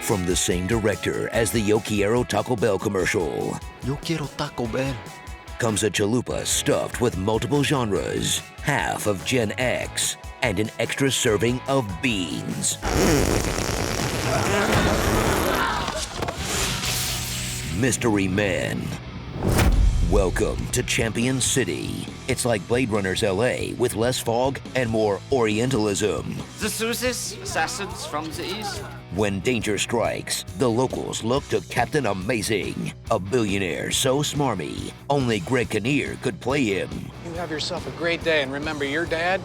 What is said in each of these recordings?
From the same director as the Yo Quiero Taco Bell commercial, Yo quiero Taco Bell. comes a chalupa stuffed with multiple genres, half of Gen X, and an extra serving of beans. Mystery Men. Welcome to Champion City. It's like Blade Runner's LA with less fog and more Orientalism. The Suzes, assassins from the east. When danger strikes, the locals look to Captain Amazing, a billionaire so smarmy, only Greg Kinnear could play him. You have yourself a great day, and remember, your dad,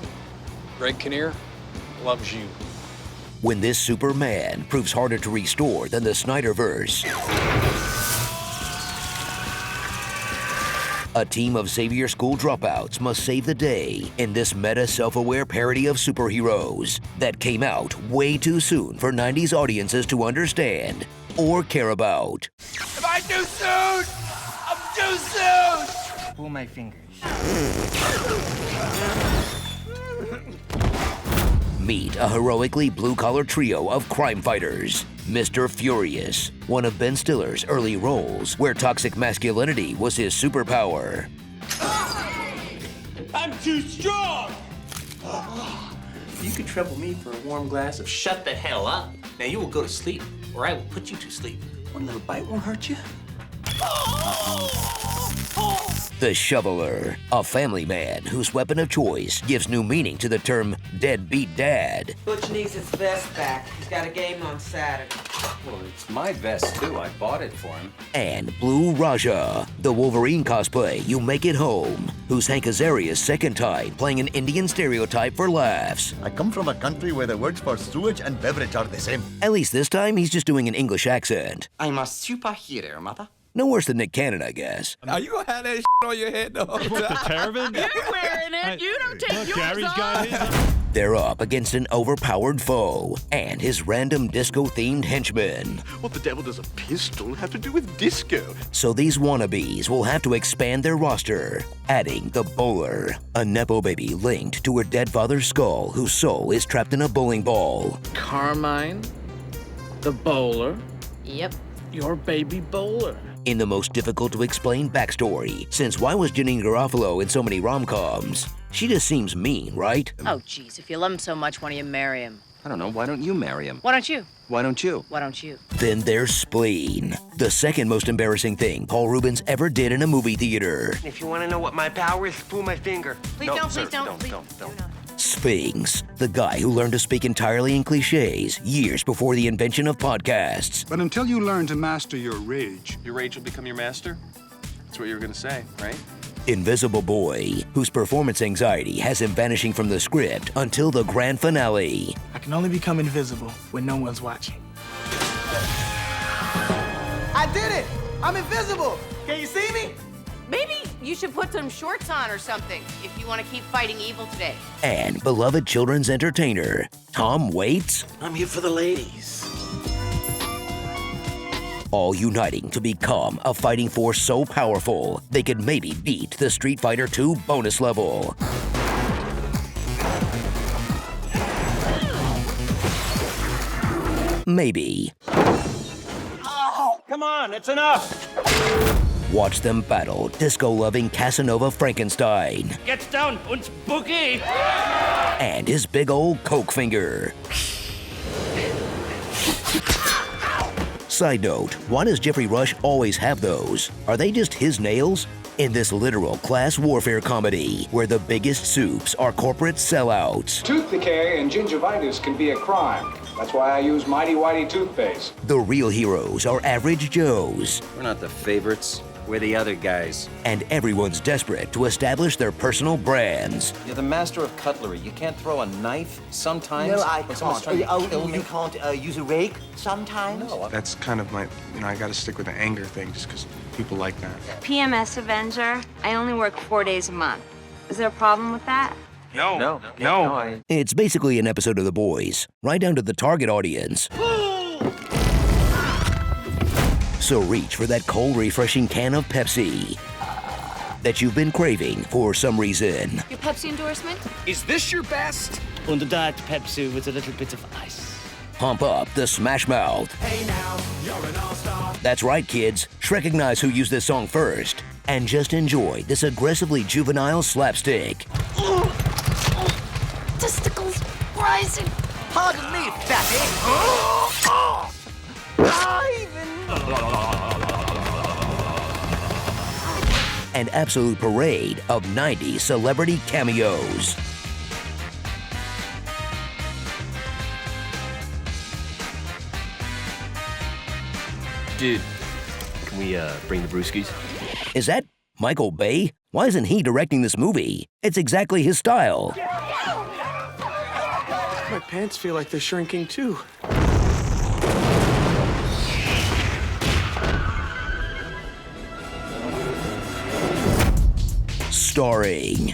Greg Kinnear, loves you. When this Superman proves harder to restore than the Snyderverse, a team of Xavier School dropouts must save the day in this meta self-aware parody of superheroes that came out way too soon for 90s audiences to understand or care about. Am I too soon? I'm too soon! Pull my fingers. Meet a heroically blue-collar trio of crime fighters. Mr. Furious, one of Ben Stiller's early roles where toxic masculinity was his superpower. I'm too strong! You could trouble me for a warm glass of shut the hell up. Now you will go to sleep, or I will put you to sleep. One little bite won't hurt you. The Shoveler, a family man whose weapon of choice gives new meaning to the term deadbeat dad. Butch needs his vest back. He's got a game on Saturday. Well, it's my vest, too. I bought it for him. And Blue Raja, the Wolverine cosplay you make at home, who's Hank Azaria's second time playing an Indian stereotype for laughs. I come from a country where the words for sewage and beverage are the same. At least this time he's just doing an English accent. I'm a superhero, mother. No worse than Nick Cannon, I guess. Are you gonna have that on your head the whole time? What, the turban? You're wearing it. You don't take yours Gary's off. got his. They're up against an overpowered foe and his random disco-themed henchmen. What the devil does a pistol have to do with disco? So these wannabes will have to expand their roster, adding the Bowler, a Nepo baby linked to her dead father's skull whose soul is trapped in a bowling ball. Carmine, the bowler. Yep. Your baby bowler. In the most difficult-to-explain backstory, since why was Janine Garofalo in so many rom-coms? She just seems mean, right? Oh, geez, if you love him so much, why don't you marry him? I don't know. Why don't you marry him? Why don't you? Why don't you? Why don't you? Then there's Spleen, the second most embarrassing thing Paul Rubens ever did in a movie theater. If you want to know what my power is, pull my finger. Please No, don't, sir, please don't, don't, please don't. do not. Sphinx, the guy who learned to speak entirely in cliches years before the invention of podcasts. But until you learn to master your rage will become your master? That's what you were gonna say, right? Invisible Boy, whose performance anxiety has him vanishing from the script until the grand finale. I can only become invisible when no one's watching. I did it! I'm invisible! Can you see me? Maybe you should put some shorts on or something if you want to keep fighting evil today. And beloved children's entertainer, Tom Waits, I'm here for the ladies. all uniting to become a fighting force so powerful they could maybe beat the Street Fighter II bonus level. Maybe. Oh, come on, it's enough. Watch them battle disco-loving Casanova Frankenstein Get down und boogie. and his big old coke finger. Side note, why does Jeffrey Rush always have those? Are they just his nails? In this literal class warfare comedy, where the biggest soups are corporate sellouts. Tooth decay and gingivitis can be a crime. That's why I use Mighty Whitey toothpaste. The real heroes are average Joes. We're not the favorites. We're the other guys. And everyone's desperate to establish their personal brands. You're the master of cutlery. You can't throw a knife sometimes? No, I when someone's can't. trying to kill me? You can't use a rake sometimes? No, That's kind of my, I gotta stick with the anger thing just because people like that. PMS Avenger. I only work 4 days a month. Is there a problem with that? No. It's basically an episode of The Boys, right down to the target audience. So reach for that cold, refreshing can of Pepsi that you've been craving for some reason. Your Pepsi endorsement? Is this your best? Und Diet Pepsi with a little bit of ice. Pump up the Smash Mouth. Hey now, you're an all-star. That's right, kids. Recognize who used this song first. And just enjoy this aggressively juvenile slapstick. Testicles rising. Pardon me, fatty. An absolute parade of 90s celebrity cameos. Dude, can we bring the brewskis? Is that Michael Bay? Why isn't he directing this movie? It's exactly his style. My pants feel like they're shrinking too. Starring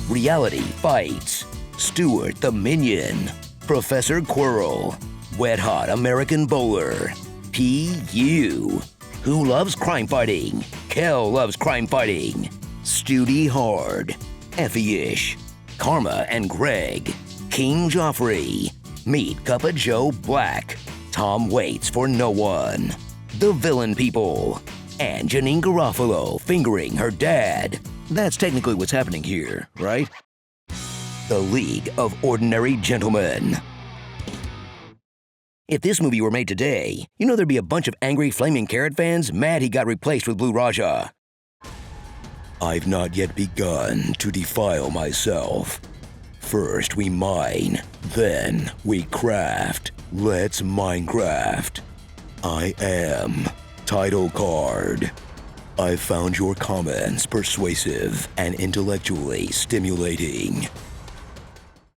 Reality Fights, Stuart the Minion, Professor Quirrell, Wet Hot American Bowler, P.U., Who Loves Crime Fighting, Kel Loves Crime Fighting, Studi Hard, Effie-ish, Karma and Greg, King Joffrey, Meet Cuppa Joe Black, Tom Waits for No One, The Villain People, and Janine Garofalo fingering her dad. That's technically what's happening here, right? The League of Ordinary Gentlemen. If this movie were made today, you know there'd be a bunch of angry Flaming Carrot fans mad he got replaced with Blue Raja. I've not yet begun to defile myself. First we mine, then we craft. Let's Minecraft. I am Title Card. I found your comments persuasive and intellectually stimulating.